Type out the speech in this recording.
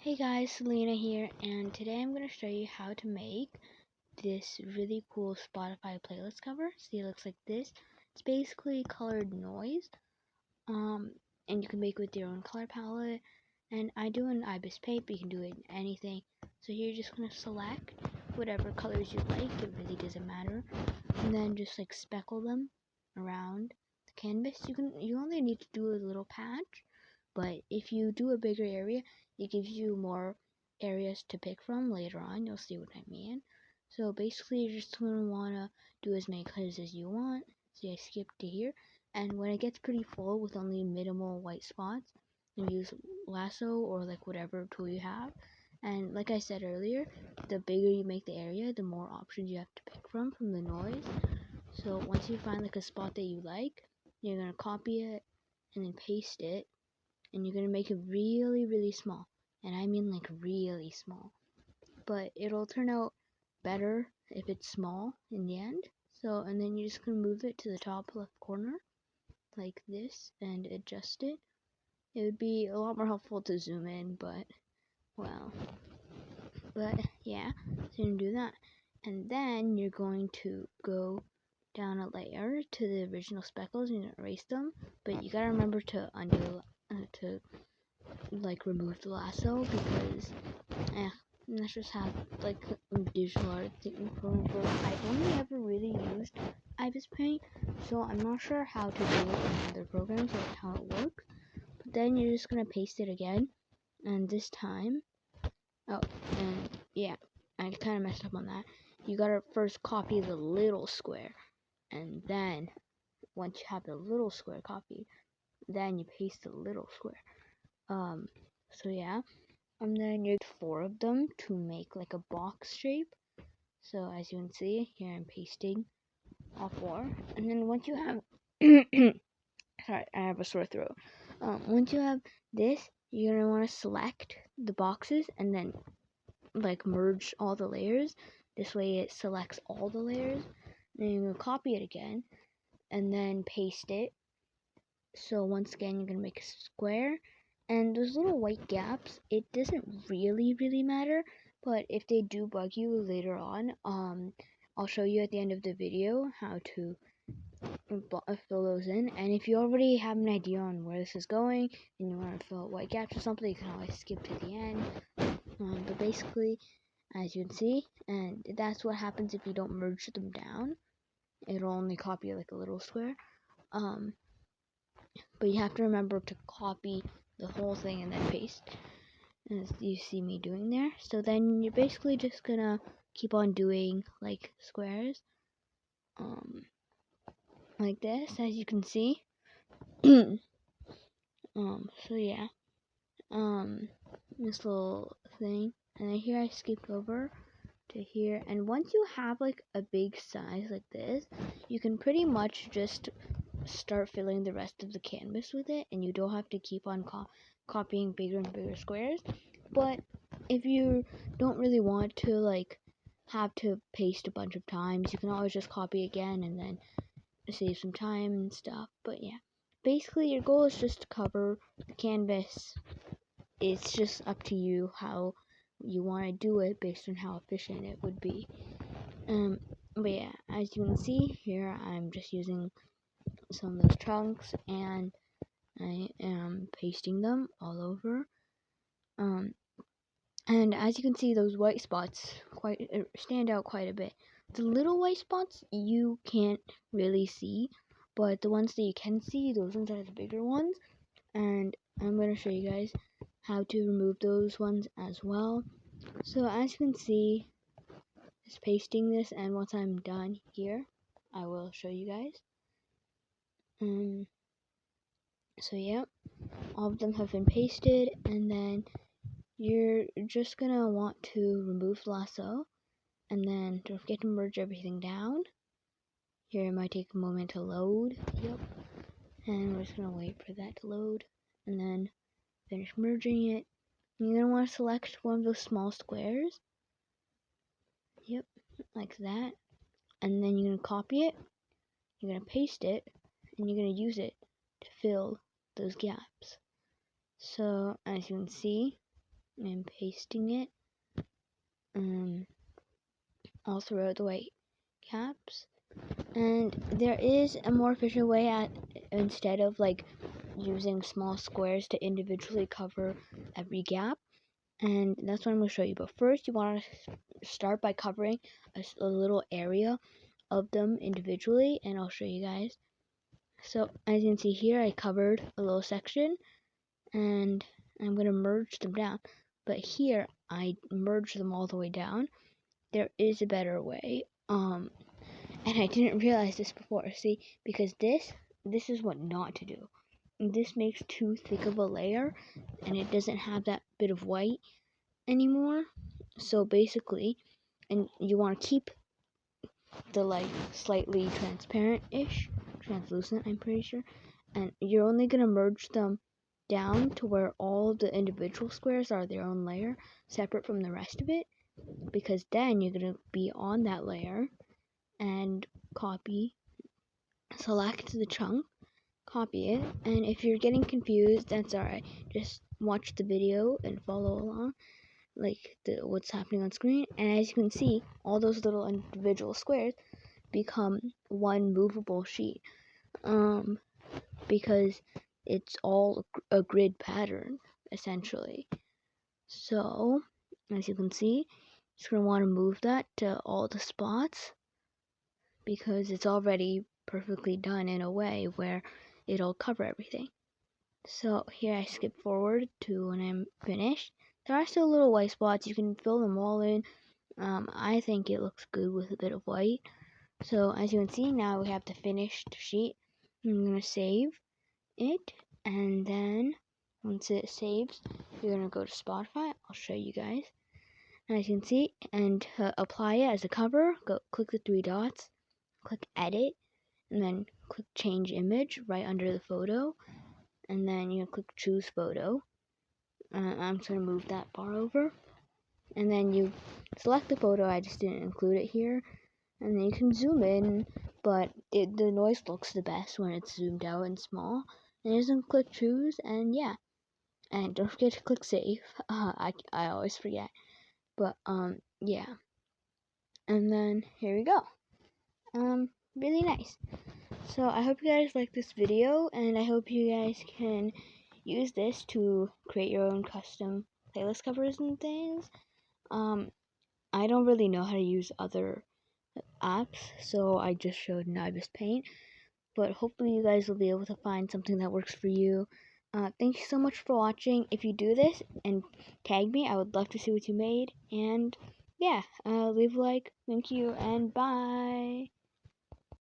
Hey guys, Selena here, and today I'm going to show you how to make this really cool Spotify playlist cover. See, it looks like this. It's basically colored noise, and you can make it with your own color palette. And I do an ibis paint, but you can do it in anything. So here you're just going to select whatever colors you like. It really doesn't matter. And then just like speckle them around the canvas. You only need to do a little patch. But if you do a bigger area, it gives you more areas to pick from later on. You'll see what I mean. So basically, you're just going to want to do as many colors as you want. See, I skipped to here. And when it gets pretty full with only minimal white spots, you use lasso or like whatever tool you have. And like I said earlier, the bigger you make the area, the more options you have to pick from the noise. So once you find like a spot that you like, you're going to copy it and then paste it. And you're going to make it really, really small. And I mean like really small. But it'll turn out better if it's small in the end. So, and then you're just going to move it to the top left corner like this and adjust it. It would be a lot more helpful to zoom in, but, well. But, yeah, so you're going to do that. And then you're going to go down a layer to the original speckles and erase them. But you got to remember to undo like remove the lasso because that's just how like digital art thing. I've only ever really used ibis paint, so I'm not sure how to do it in other programs, like how it works. But then you're just gonna paste it again, and this time, and yeah, I kind of messed up on that. You gotta first copy the little square, and then once you have the little square copied, then you paste the little square. So yeah, and then you have 4 of them to make like a box shape. So as you can see, here I'm pasting all 4. And then once you have, sorry, I have a sore throat. Once you have this, you're gonna want to select the boxes and then like merge all the layers. This way it selects all the layers. Then you're gonna copy it again and then paste it. So once again, you're gonna make a square. And those little white gaps, it doesn't really matter, but if they do bug you later on, I'll show you at the end of the video how to fill those in. And if you already have an idea on where this is going and you want to fill out white gaps or something, you can always skip to the end. But basically, as you can see, and that's what happens if you don't merge them down. It'll only copy like a little square. But you have to remember to copy the whole thing and then paste, as you see me doing there. So then you're basically just gonna keep on doing like squares, like this, as you can see. So yeah, this little thing, and then here I skipped over to here. And once you have like a big size like this, you can pretty much just start filling the rest of the canvas with it, and you don't have to keep on copying bigger and bigger squares. But if you don't really want to like have to paste a bunch of times, you can always just copy again and then save some time and stuff. But yeah, basically your goal is just to cover the canvas. It's just up to you how you want to do it based on how efficient it would be. But yeah, as you can see here, I'm just using some of those chunks and I am pasting them all over. And as you can see, those white spots stand out quite a bit. The little white spots you can't really see, but the ones that you can see, those ones are the bigger ones. And I'm going to show you guys how to remove those ones as well. So as you can see, just pasting this, and once I'm done here, I will show you guys. So yeah, all of them have been pasted, and then you're just gonna want to remove lasso, and then don't forget to merge everything down. Here it might take a moment to load. Yep. And we're just gonna wait for that to load, and then finish merging it. And you're gonna want to select one of those small squares. Yep, like that. And then you're gonna copy it, you're gonna paste it, and you're gonna use it to fill those gaps. So as you can see, and pasting it all throughout the white caps. And there is a more efficient way instead of like using small squares to individually cover every gap, and that's what I'm going to show you. But first you want to start by covering a little area of them individually, and I'll show you guys. So as you can see here, I covered a little section and I'm going to merge them down, but here I merge them all the way down. There is a better way, and I didn't realize this before. See, because this is what not to do. This makes too thick of a layer and it doesn't have that bit of white anymore. So basically, and you want to keep the like slightly translucent, I'm pretty sure, and you're only going to merge them down to where all the individual squares are their own layer, separate from the rest of it, because then you're going to be on that layer and select the chunk, copy it, and if you're getting confused, that's alright. Just watch the video and follow along, like what's happening on screen. And as you can see, all those little individual squares become one movable sheet, because it's all a grid pattern essentially. So as you can see, just gonna want to move that to all the spots because it's already perfectly done in a way where it'll cover everything. So here I skip forward to when I'm finished. There are still little white spots. You can fill them all in. I think it looks good with a bit of white. So as you can see, now we have the finished sheet. I'm going to save it, and then once it saves, you're going to go to Spotify. I'll show you guys. As you can see, and to apply it as a cover, click the three dots, click edit, and then click change image right under the photo, and then you click choose photo. I'm just going to move that bar over, and then you select the photo. I just didn't include it here, and then you can zoom in, but the noise looks the best when it's zoomed out and small. And you just click choose, and yeah, and don't forget to click save. I always forget, but yeah, and then here we go. Really nice. So I hope you guys like this video, and I hope you guys can use this to create your own custom playlist covers and things. I don't really know how to use other apps, so I just showed Nibus Paint, but hopefully you guys will be able to find something that works for you. Thank you so much for watching. If you do this and tag me, I would love to see what you made, and yeah, leave a like. Thank you, and bye.